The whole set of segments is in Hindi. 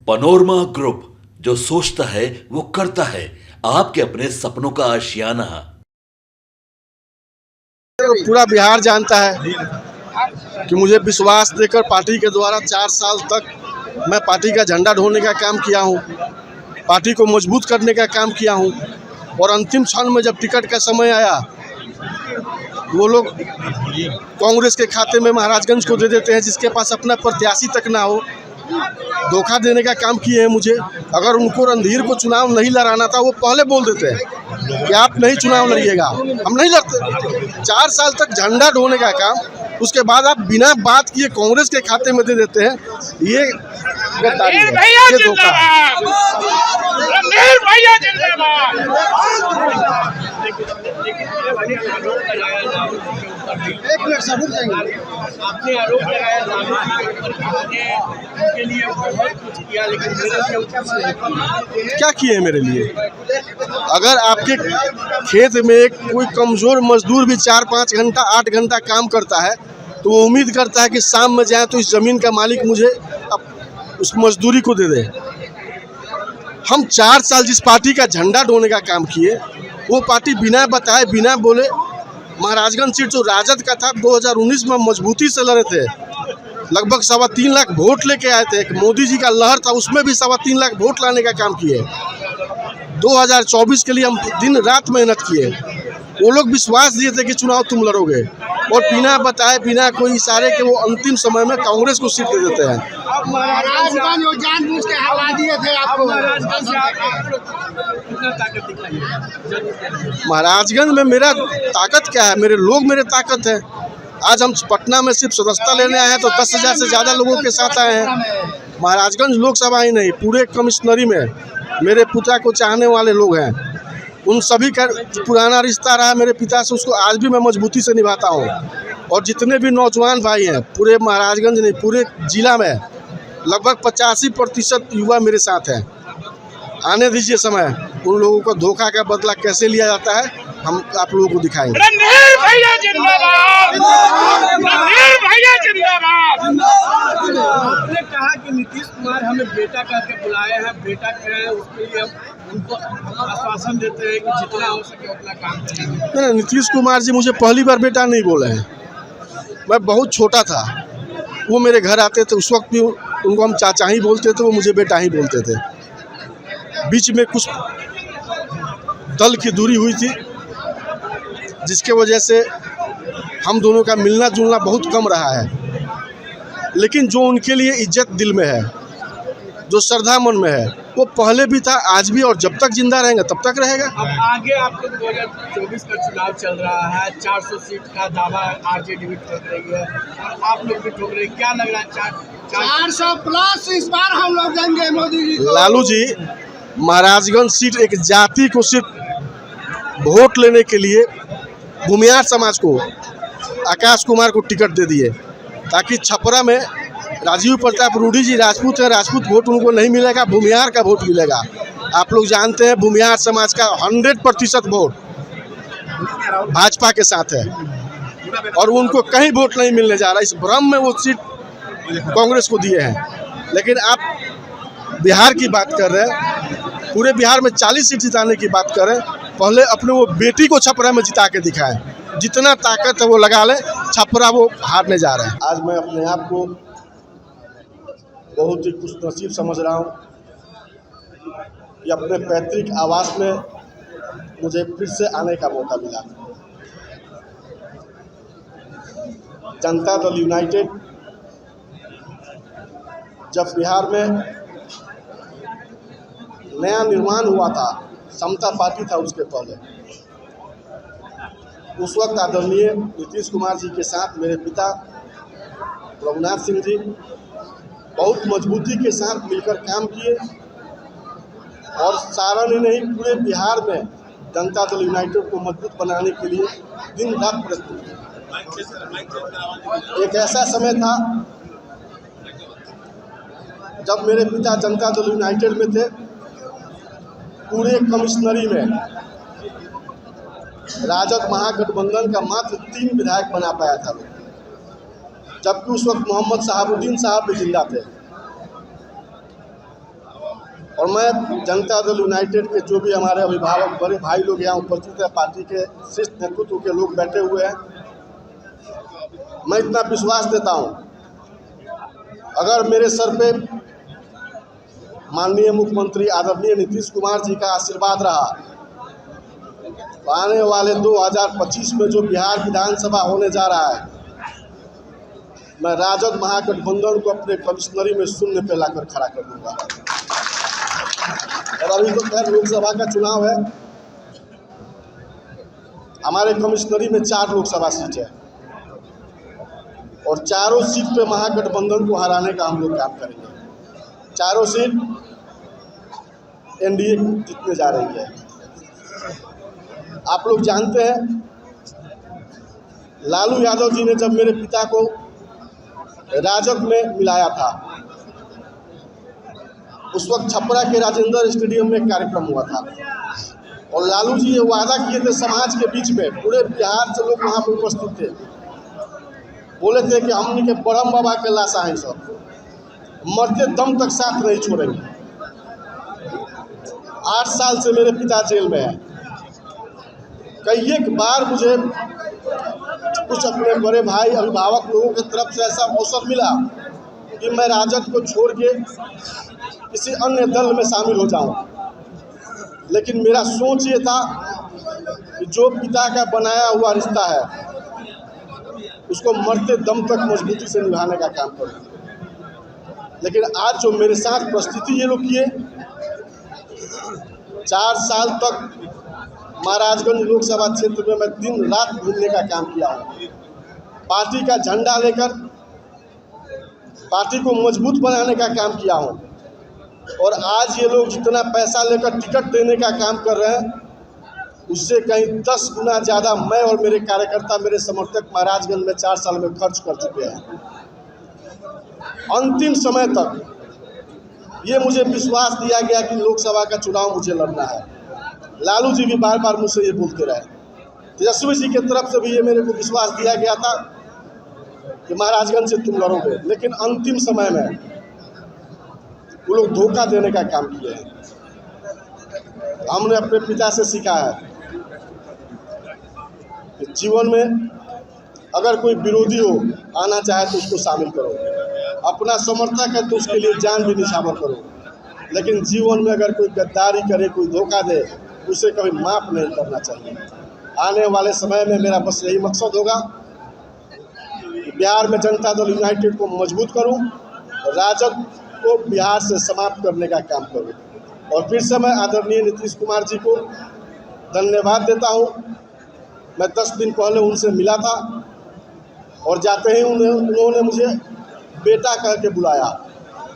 पनोरमा ग्रुप, जो सोचता है वो करता है। आपके अपने सपनों का आशियाना। पूरा बिहार जानता है कि मुझे विश्वास देकर पार्टी के द्वारा 4 साल तक मैं पार्टी का झंडा ढोने का काम किया हूं, पार्टी को मजबूत करने का काम किया हूं। और अंतिम क्षण में जब टिकट का समय आया, वो लोग कांग्रेस के खाते में महाराजगंज को दे देते हैं, जिसके पास अपना प्रत्याशी तक ना हो। धोखा देने का काम किए हैं मुझे। अगर उनको रणधीर को चुनाव नहीं लड़ाना था, वो पहले बोल देते हैं कि आप नहीं चुनाव लड़िएगा, हम नहीं लड़ते। 4 साल तक झंडा ढोने का काम, उसके बाद आप बिना बात किए कांग्रेस के खाते में दे देते हैं। ये गद्दारी है, ये धोखा है। एक मिनट सर, रुक जाएंगे। आपने आरोप लगाया के लिए बहुत कुछ किया, लेकिन क्या किए मेरे लिए? अगर आपके खेत में कोई कमजोर मजदूर भी 4-5 घंटा 8 घंटा काम करता है, तो वो उम्मीद करता है कि शाम में जाए तो इस ज़मीन का मालिक मुझे उस मजदूरी को दे दे। हम 4 साल जिस पार्टी का झंडा ढोने का काम किए, वो पार्टी बिना बताए बिना बोले महाराजगंज सीट जो राजद का था 2019 में मजबूती से लड़े थे। लगभग 3.25 लाख वोट लेके आए थे। एक मोदी जी का लहर था, उसमें भी 3.25 लाख वोट लाने का काम किए। 2024 के लिए हम दिन रात मेहनत किए। वो लोग विश्वास दिए थे कि चुनाव तुम लड़ोगे, और बिना बताए बिना कोई इशारे के वो अंतिम समय में कांग्रेस को सीट दे देते हैं। महाराजगंज जानबूझ के हरा दिए थे आपको। महाराजगंज में मेरा ताकत क्या है? मेरे लोग मेरे ताकत है। आज हम पटना में सिर्फ सदस्यता लेने आए हैं तो 10,000 से ज़्यादा लोगों के साथ आए हैं। महाराजगंज लोकसभा ही नहीं, पूरे कमिश्नरी में मेरे पिता को चाहने वाले लोग हैं। उन सभी का पुराना रिश्ता रहा मेरे पिता से, उसको आज भी मैं मजबूती से निभाता हूँ। और जितने भी नौजवान भाई हैं पूरे महाराजगंज नहीं, पूरे जिला में लगभग 85% युवा मेरे साथ हैं। आने दीजिए समय, उन लोगों को धोखा का बदला कैसे लिया जाता है हम आप लोगों को दिखाएंगे। आपने कहा कि नीतीश कुमार हमें बेटा करके बुलाए हैं, बेटा करें, उसके लिए उनको आश्वासन देते हैं कि जितना हो सके उतना काम करेंगे। नहीं, नीतीश कुमार जी मुझे पहली बार बेटा नहीं बोले हैं। मैं बहुत छोटा था, वो मेरे घर आते थे, उस वक्त भी उनको हम चाचा ही बोलते थे, वो मुझे बेटा ही बोलते थे। बीच में कुछ दल की दूरी हुई थी, जिसके वजह से हम दोनों का मिलना जुलना बहुत कम रहा है। लेकिन जो उनके लिए इज्जत दिल में है, जो श्रद्धा मन में है, वो पहले भी था, आज भी, और जब तक जिंदा रहेंगे तब तक रहेगा। अब आगे आपको 2024 का चुनाव चल रहा है, 400 सीट का दावा आरजेडी भी ठोक रही है, आप लोग भी ठोक रहे हैं। क्या लग रहा है? 400 प्लस इस बार हम लोग देंगे मोदी जी को। लालू जी, महाराजगंज सीट एक जाति को सिर्फ वोट लेने के लिए भूमिहार समाज को, आकाश कुमार को टिकट दे दिए, ताकि छपरा में राजीव प्रताप रूडी जी राजपूत हैं, राजपूत वोट उनको नहीं मिलेगा, भूमिहार का वोट मिलेगा। आप लोग जानते हैं भूमिहार समाज का 100% वोट भाजपा के साथ है, और उनको कहीं वोट नहीं मिलने जा रहा। इस भ्रम में वो सीट कांग्रेस को दिए हैं। लेकिन आप बिहार की बात कर रहे हैं, पूरे बिहार में 40 सीट जिताने की बात कर रहे हैं। पहले अपने वो बेटी को छपरा में जिता के दिखाएं। जितना ताकत है वो लगा लें, छपरा वो हारने जा रहे हैं। आज मैं अपने आप को बहुत ही खुशनसीब समझ रहा हूँ कि अपने पैतृक आवास में मुझे फिर से आने का मौका मिला। जनता दल यूनाइटेड जब बिहार में नया निर्माण हुआ था, समता पार्टी था उसके पहले, उस वक्त आदरणीय नीतीश कुमार जी के साथ मेरे पिता रघुनाथ सिंह जी बहुत मजबूती के साथ मिलकर काम किए, और सारण ही नहीं पूरे बिहार में जनता दल यूनाइटेड को मजबूत बनाने के लिए दिन रात प्रस्तुत किए। एक ऐसा समय था जब मेरे पिता जनता दल यूनाइटेड में थे, पूरे कमिश्नरी में राजद महागठबंधन का मात्र 3 विधायक बना पाया था, जबकि उस वक्त मोहम्मद शहाबुद्दीन साहब भी जिंदा थे। और मैं जनता दल यूनाइटेड के जो भी हमारे अभिभावक बड़े भाई लोग यहाँ उपस्थित है, पार्टी के शीर्ष नेतृत्व के लोग बैठे हुए हैं, मैं इतना विश्वास देता हूँ, अगर मेरे सर पे माननीय मुख्यमंत्री आदरणीय नीतीश कुमार जी का आशीर्वाद रहा तो आने वाले 2025 में जो बिहार विधानसभा होने जा रहा है, मैं राजद महागठबंधन को अपने कमिश्नरी में शून्य पे लाकर खड़ा कर दूंगा। और अभी तो खैर लोकसभा का चुनाव है, हमारे कमिश्नरी में 4 लोकसभा सीट है और चारों सीट पे महागठबंधन को हराने का हम लोग काम करेंगे। चारों सीट एनडीए जीतने जा रही है। आप लोग जानते हैं, लालू यादव जी ने जब मेरे पिता को राजद में मिलाया था, उस वक्त छपरा के राजेंद्र स्टेडियम में कार्यक्रम हुआ था और लालू जी ये वादा किए थे समाज के बीच में, पूरे बिहार से लोग वहाँ पर उपस्थित थे, बोले थे कि हमने के ब्रह्म बाबा के लाशा हैं, सब मरते दम तक साथ नहीं छोड़ेंगे। 8 साल से मेरे पिता जेल में हैं। कई एक बार मुझे कुछ अपने बड़े भाई अभिभावक लोगों की तरफ से ऐसा अवसर मिला कि मैं राजद को छोड़ के किसी अन्य दल में शामिल हो जाऊं, लेकिन मेरा सोच ये था कि जो पिता का बनाया हुआ रिश्ता है उसको मरते दम तक मजबूती से निभाने का काम करूं। लेकिन आज जो मेरे साथ परिस्थिति ये लोग किए, 4 साल तक महाराजगंज लोकसभा क्षेत्र में मैं दिन रात घूमने का काम किया हूँ, पार्टी का झंडा लेकर पार्टी को मजबूत बनाने का काम किया हूँ। और आज ये लोग जितना पैसा लेकर टिकट देने का काम कर रहे हैं, उससे कहीं 10 गुना ज़्यादा मैं और मेरे कार्यकर्ता, मेरे समर्थक महाराजगंज में 4 साल में खर्च कर चुके हैं। अंतिम समय तक ये मुझे विश्वास दिया गया कि लोकसभा का चुनाव मुझे लड़ना है। लालू जी भी बार बार मुझसे ये बोलते रहे, तेजस्वी जी की तरफ से भी ये मेरे को विश्वास दिया गया था कि महाराजगंज से तुम लड़ोगे, लेकिन अंतिम समय में वो लोग धोखा देने का काम किए हैं। हमने अपने पिता से सीखा है कि जीवन में अगर कोई विरोधी हो आना चाहे तो उसको शामिल करो, अपना समर्थक है तो उसके लिए जान भी निछावर करो, लेकिन जीवन में अगर कोई गद्दारी करे, कोई धोखा दे, उसे कभी माफ़ नहीं करना चाहिए। आने वाले समय में मेरा बस यही मकसद होगा कि बिहार में जनता दल यूनाइटेड को मजबूत करूं, राजद को बिहार से समाप्त करने का काम करूं। और फिर से मैं आदरणीय नीतीश कुमार जी को धन्यवाद देता हूं। मैं 10 दिन पहले उनसे मिला था और जाते ही उन्होंने मुझे बेटा कह के बुलाया।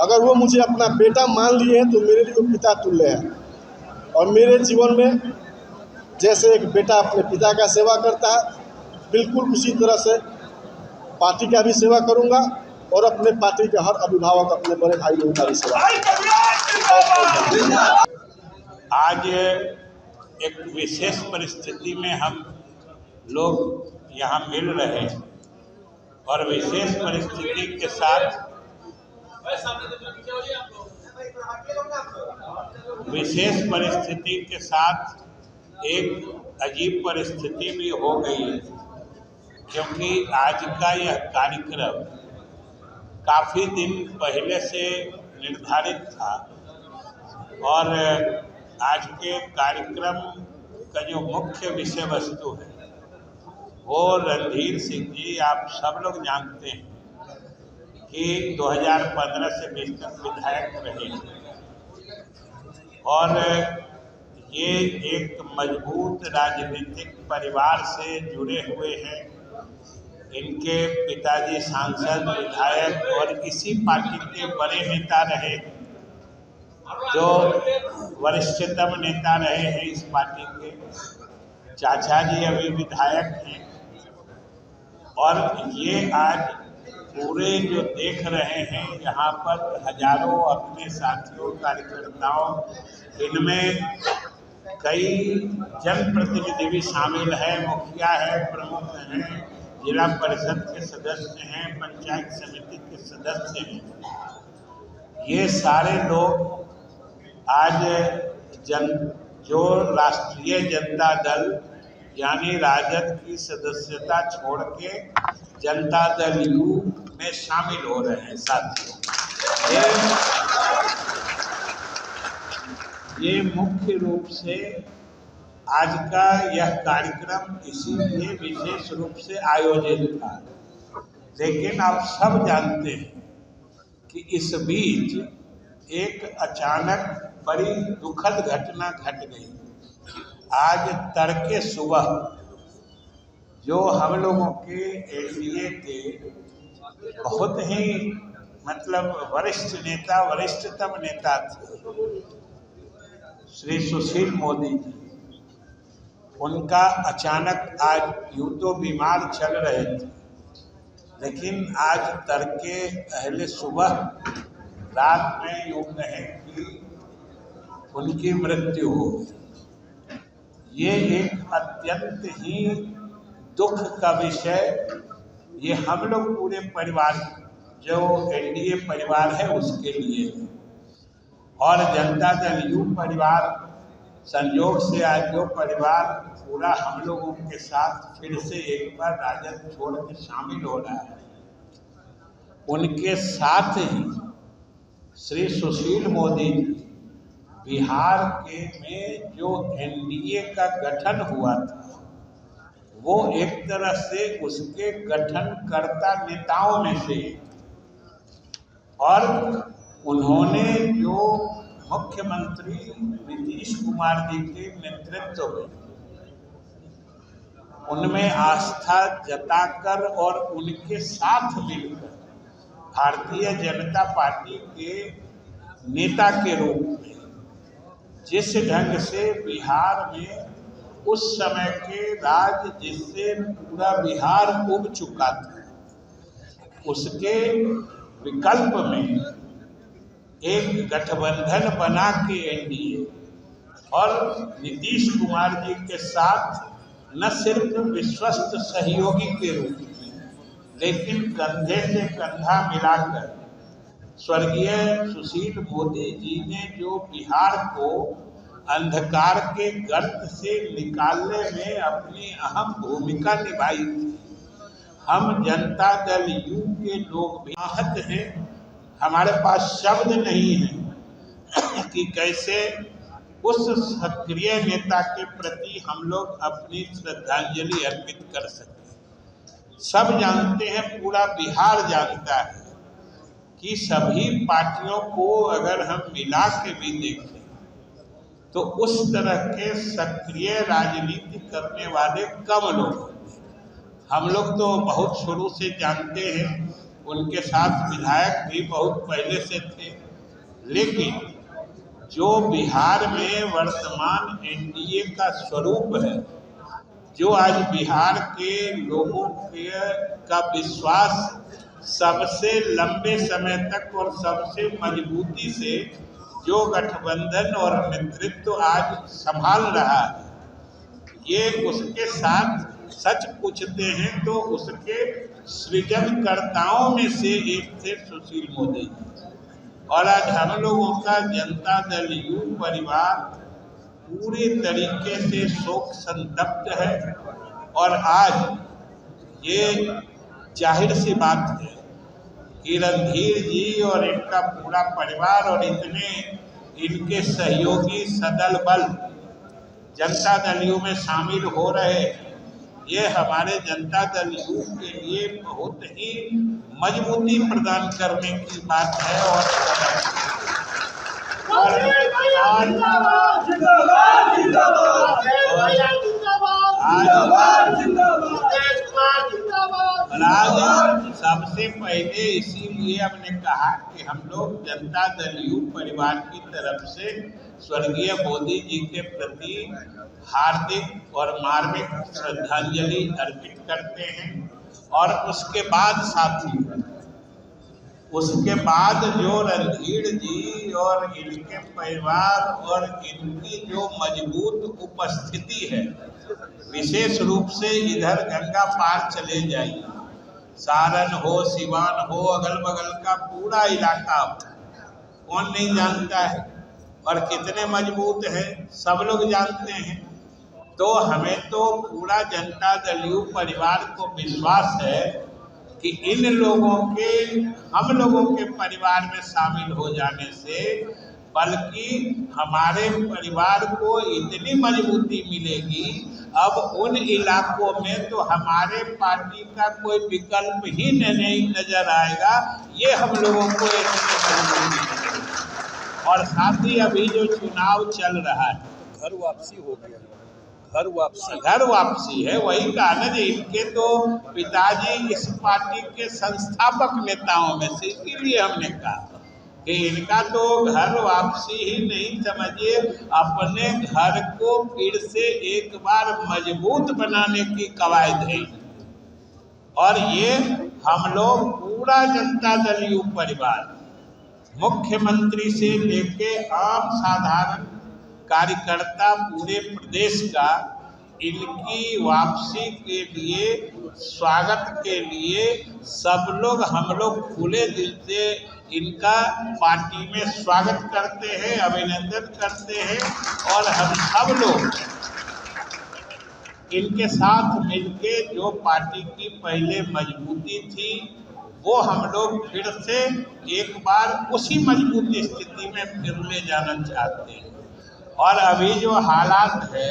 अगर वो मुझे अपना बेटा मान लिए हैं तो मेरे लिए वो पिता तुल्य हैं। और मेरे जीवन में जैसे एक बेटा अपने पिता का सेवा करता है, बिल्कुल उसी तरह से पार्टी का भी सेवा करूंगा और अपने पार्टी के हर अभिभावक, अपने बड़े भाई लोगों का भी सेवा। आज एक विशेष परिस्थिति में हम लोग यहाँ मिल रहे हैं और विशेष परिस्थिति के साथ एक अजीब परिस्थिति भी हो गई है, क्योंकि आज का यह कार्यक्रम काफ़ी दिन पहले से निर्धारित था और आज के कार्यक्रम का जो मुख्य विषय वस्तु है वो रणधीर सिंह जी, आप सब लोग जानते हैं कि 2015 से विधायक रहे और ये एक मजबूत राजनीतिक परिवार से जुड़े हुए हैं। इनके पिताजी सांसद, विधायक और इसी पार्टी के बड़े नेता रहे, जो वरिष्ठतम नेता रहे हैं इस पार्टी के। चाचा जी अभी विधायक हैं और ये आज पूरे जो देख रहे हैं यहाँ पर हजारों अपने साथियों, कार्यकर्ताओं, इनमें कई जनप्रतिनिधि भी शामिल हैं, मुखिया है, प्रमुख हैं, जिला परिषद के सदस्य हैं, पंचायत समिति के सदस्य हैं। ये सारे लोग आज जो राष्ट्रीय जनता दल यानी राजद की सदस्यता छोड़ के जनता दल यू में शामिल हो रहे हैं साथियों, ये मुख्य रूप से आज का यह कार्यक्रम इसीलिए विशेष रूप से आयोजित था। लेकिन आप सब जानते हैं कि इस बीच एक अचानक बड़ी दुखद घटना घट गई। आज तड़के सुबह जो हम लोगों के एनडीए के बहुत ही वरिष्ठ नेता, वरिष्ठतम नेता थे श्री सुशील मोदी जी, उनका अचानक आज यूं तो बीमार चल रहे थे, लेकिन आज तड़के पहले सुबह रात में यूं कहें कि उनकी मृत्यु हो गई। ये एक अत्यंत ही दुख का विषय, ये हम लोग पूरे परिवार, जो एनडीए परिवार है उसके लिए है, और जनता दल यू परिवार संयोग से आज जो परिवार पूरा हम लोगों के साथ फिर से एक बार राजद छोड़ के शामिल हो रहा है, उनके साथ ही श्री सुशील मोदी जी बिहार के में जो एनडीए का गठन हुआ था, वो एक तरह से उसके गठनकर्ता नेताओं में से, और उन्होंने जो मुख्यमंत्री नीतीश कुमार जी के नेतृत्व में उनमें आस्था जताकर और उनके साथ मिलकर भारतीय जनता पार्टी के नेता के रूप में जिस ढंग से बिहार में उस समय के राज जिससे पूरा बिहार उब चुका था, उसके विकल्प में एक गठबंधन बना के एनडीए और नीतीश कुमार जी के साथ न सिर्फ विश्वस्त सहयोगी के रूप में, लेकिन कंधे से कंधा मिलाकर स्वर्गीय सुशील मोदी जी ने जो बिहार को अंधकार के गर्त से निकालने में अपनी अहम भूमिका निभाई थी। हम जनता दल यू के लोग भी आहत हैं, हमारे पास शब्द नहीं है कि कैसे उस सक्रिय नेता के प्रति हम लोग अपनी श्रद्धांजलि अर्पित कर सकें। सब जानते हैं, पूरा बिहार जानता है कि सभी पार्टियों को अगर हम मिला के भी देखें तो उस तरह के सक्रिय राजनीति करने वाले कम लोग होते हैं। हम लोग तो बहुत शुरू से जानते हैं, उनके साथ विधायक भी बहुत पहले से थे, लेकिन जो बिहार में वर्तमान एनडीए का स्वरूप है, जो आज बिहार के लोगों का विश्वास सबसे लंबे समय तक और सबसे मजबूती से जो गठबंधन और नेतृत्व आज संभाल रहा है, ये उसके साथ सच पूछते हैं तो उसके सृजनकर्ताओं में से एक थे सुशील मोदी जी। और आज हम लोगों का जनता दल यू परिवार पूरे तरीके से शोक संतप्त है, और आज ये जाहिर सी बात है कि रणधीर जी और इनका पूरा परिवार और इतने इनके सहयोगी सदल बल जनता दल यू में शामिल हो रहे, ये हमारे जनता दल यू के लिए बहुत ही मजबूती प्रदान करने की बात है। आज सबसे पहले इसीलिए हमने कहा कि हम लोग जनता दल यू परिवार की तरफ से स्वर्गीय मोदी जी के प्रति हार्दिक और मार्मिक श्रद्धांजलि अर्पित करते हैं। और उसके बाद साथी, उसके बाद जो रणधीर जी और इनके परिवार और इनकी जो मजबूत उपस्थिति है, विशेष रूप से इधर गंगा पार चले जाइए, सारण हो, सिवान हो, अगल बगल का पूरा इलाका कौन नहीं जानता है और कितने मजबूत हैं सब लोग जानते हैं। तो हमें तो पूरा जनता दल यू परिवार को विश्वास है कि इन लोगों के, हम लोगों के परिवार में शामिल हो जाने से बल्कि हमारे परिवार को इतनी मजबूती मिलेगी, अब उन इलाकों में तो हमारे पार्टी का कोई विकल्प ही नहीं नजर आएगा। ये हम लोगों को इतनी मजबूती मिलेगी। और साथ ही अभी जो चुनाव चल रहा है, घर वापसी हो गया, घर वापसी है, वही कहा ना जी, इनके तो पिताजी इस पार्टी के संस्थापक नेताओं में से, इसीलिए हमने कहा कि इनका तो घर वापसी ही नहीं, समझिए अपने घर को फिर से एक बार मजबूत बनाने की कवायद है। और ये हम लोग पूरा जनता दल यू परिवार, मुख्यमंत्री से लेके आम साधारण कार्यकर्ता पूरे प्रदेश का इनकी वापसी के लिए, स्वागत के लिए सब लोग, हम लोग खुले दिल से इनका पार्टी में स्वागत करते हैं, अभिनंदन करते हैं। और हम सब लोग इनके साथ मिलके जो पार्टी की पहले मजबूती थी वो हम लोग फिर से एक बार उसी मजबूत स्थिति में फिर ले जाना चाहते हैं। और अभी जो हालात है,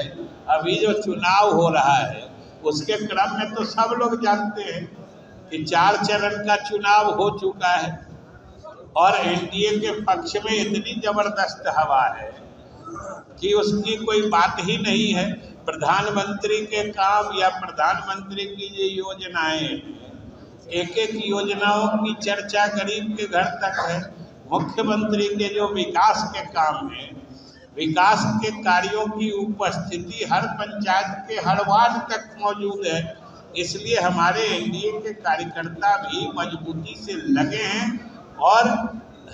अभी जो चुनाव हो रहा है, उसके क्रम में तो सब लोग जानते हैं कि 4 चरण का चुनाव हो चुका है और एनडीए के पक्ष में इतनी जबरदस्त हवा है कि उसकी कोई बात ही नहीं है। प्रधानमंत्री के काम या प्रधानमंत्री की जो योजनाएं हैं, एक एक योजनाओं की चर्चा गरीब के घर तक है। मुख्यमंत्री के जो विकास के काम हैं, विकास के कार्यों की उपस्थिति हर पंचायत के हर वार्ड तक मौजूद है। इसलिए हमारे एनडीए के कार्यकर्ता भी मजबूती से लगे हैं और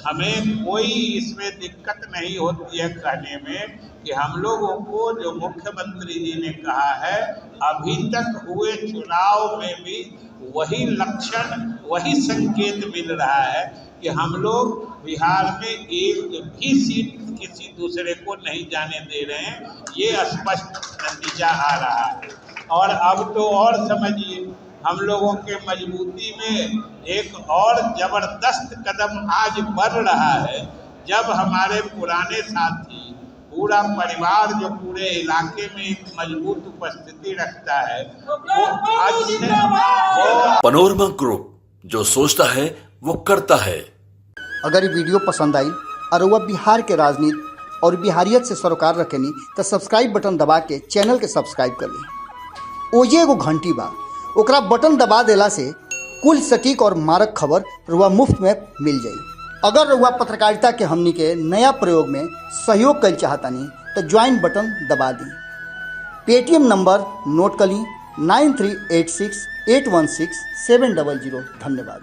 हमें कोई इसमें दिक्कत नहीं होती है कहने में कि हम लोगों को जो मुख्यमंत्री जी ने कहा है, अभी तक हुए चुनाव में भी वही लक्षण, वही संकेत मिल रहा है कि हम लोग बिहार में एक भी सीट किसी दूसरे को नहीं जाने दे रहे हैं। ये स्पष्ट नतीजा आ रहा है। और अब तो और समझिए, हम लोगों के मजबूती में एक और जबरदस्त कदम आज बढ़ रहा है, जब हमारे पुराने साथी, पूरा परिवार जो पूरे इलाके में एक मजबूत उपस्थिति रखता है, वो आज से पनोरमा ग्रुप, जो सोचता है वो करता है। अगर ये वीडियो पसंद आई और वह बिहार के राजनीति और बिहारियत से सरोकार रखेनी तो सब्सक्राइब बटन दबा के चैनल के सब्सक्राइब कर ली। ओजे एगो घंटी बा, ओकरा बटन दबा देला से कुल सटीक और मारक खबर रुआ मुफ्त में मिल जाई। अगर रुआ पत्रकारिता के हमनी के नया प्रयोग में सहयोग कर चाहतानी तो ज्वाइन बटन दबा दी। पेटीएम नंबर नोट कर ली 9386816700। धन्यवाद।